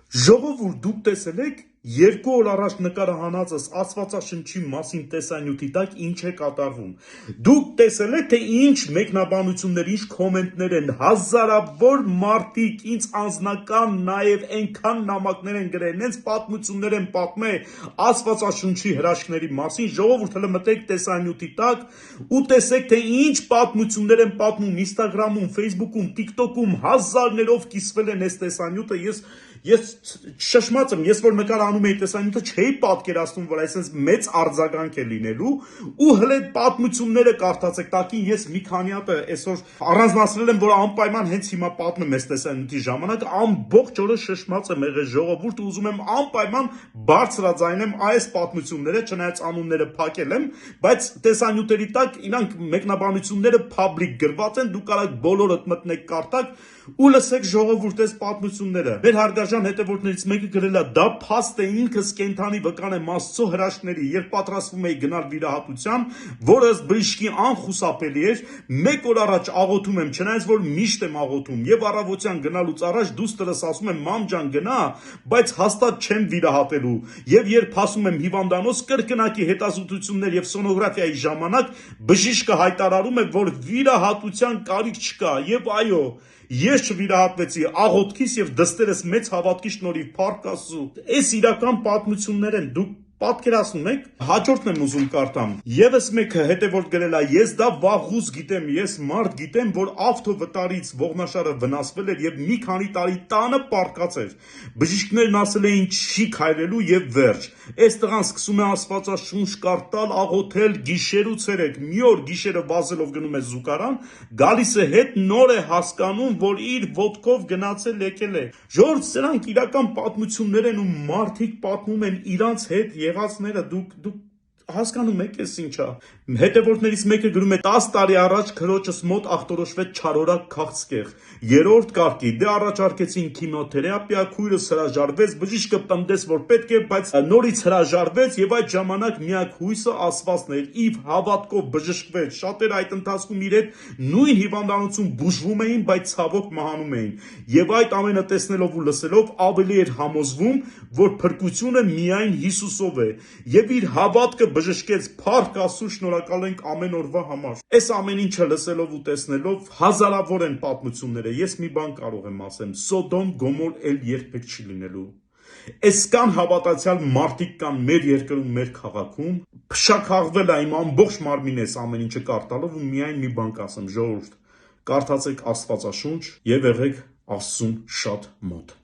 Ժողովուրդ, դուք տեսել եք 2 օր առաջ նկարահանածս Աստվածաշնչի մասին տեսանյութի տակ ինչ է կատարվում։ Դուք տեսել եք, թե ինչ մեկնաբանություններ, ինչ կոմենտներ են, հազարավոր մարդիկ ինձ անձնական նաև այնքան նամակներ են գրել, նենց պատմություններ են պատմել Աստվածաշնչի հրաշքների մասին։ Ժողովուրդ, հələ մտեք տեսանյութի տակ ու տեսեք, թե ինչ պատմություններ են պատմում Instagram-ում, Facebook-ում, TikTok-ում, հազարներով կիսվել են այս տեսանյութը։ Ես շշմած եմ, ես որ նկարահանում էի տեսանյութը չէի պատկերացնում, որ այսպես մեծ արձագանք է լինելու, ու հələ պատմությունները կարդացեք, տակին ես մի քանի հատ այսօր առանձնացրել եմ, որ անպայման հենց հիմա պատմեմ այս տեսանյութի ժամանակ, ամբողջ օրը շշմած եմ եղել ժողովուրդ, ուզում եմ անպայման բարձրաձայնեմ այս պատմությունները, չնայած անունները փակել եմ, բայց տեսանյութերի տակ իրանք մեկնաբանությունները public գրված են, դուք կարող եք բոլորդ մտնեք կարդաք ու լսեք ժողովուրդ այս պատմությունները։ Մեր հարգարժան հետևորդներից մեկը գրել է, դա փաստ է, ինքս կենթանի վկան եմ Աստծո հրաշքների, երբ պատրաստվում էի գնալ վիրահատության, որը ըստ բժշկի անխուսափելի էր, 1 օր առաջ աղոթում եմ, չնայած որ միշտ եմ աղոթում, եւ առավոտյան գնալուց առաջ դուստրս ասում եմ մամ ջան գնա, բայց հաստատ չեմ վիրահատելու, եւ երբ հասում եմ հիվանդանոց, կրկնակի հետազոտություններ եւ սոնոգրաֆիայի ժամանակ բժիշկը հայտարարում է, որ վիրահատության կարիք չկա, եւ այո, ես չվիրահատվեցի աղոթքիս եւ դստերս մեծ հավատքի շնորհիվ փառք Աստծո։ Այս իրական պատմություններ են, դուք պատկերացնում եք։ Հաջորդն եմ ուզում կարդամ։ Եվս մեկը հետևորդ գրել է, ես դա վաղուց գիտեմ, ես մարդ գիտեմ, որ ավտովտարից ողնաշարը վնասվել էր եւ մի քանի տարի տանը պառկած էր։ Բժիշկներն ասել էին չի քայլելու եւ վերջ։ Այս տղան սկսում է Աստվածաշունչ կարդալ, աղոթել գիշեր ու ցերեկ։ Մի օր գիշերը վազելով գնում է զուգարան, գալիս է հետ նոր է հասկանում, որ իր ոտքով գնացել եկել է։ Ժողովուրդ, սրանք իրական պատմություններ են ու մարդիկ պատմում են իրանց հետ եղածները, դուք հասկանում եք էս ինչա։ Հետևորդներից մեկը գրում է 10 տարի առաջ քրոջս մոտ ախտորոշվեց չարորակ քաղցկեղ, 3-րդ կարգի, դե առաջարկեցին քիմիոթերապիա, քույրս հրաժարվեց, բժիշկը պնդեց, որ պետք է, բայց նորից հրաժարվեց եւ այդ ժամանակ միակ հույսը Աստվածն էր, իվ հավատքով բժշկվեց, շատերը այդ ընթացքում իր հետ նույն հիվանդանոցում բուժվում էին, բայց ցավոք մահանում էին, եւ այդ ամենը տեսնելով ու լսելով ավելի էր համոզվում, որ փրկությունը միայն Հիսուսով է, եւ իր հավատքը բժշկեց, փառք Աստծո, շնորհակալ ենք ամեն օրվա համար։ Այս ամեն ինչը լսելով ու տեսնելով հազարավոր են պատմությունները, ես մի բան կարող եմ ասեմ, Սոդոմ Գոմոր էլ երբեք չի լինելու։ Այսքան հավատացյալ մարդիկ կան մեր երկրում, մեր քաղաքում, փշաքաղվել է իմ ամբողջ մարմինս ամեն ինչը կարդալով ու միայն մի բան կասեմ, ժողովուրդ, կարդացեք Աստվածաշունչ եւ եղեք Աստծուն շատ մոտ։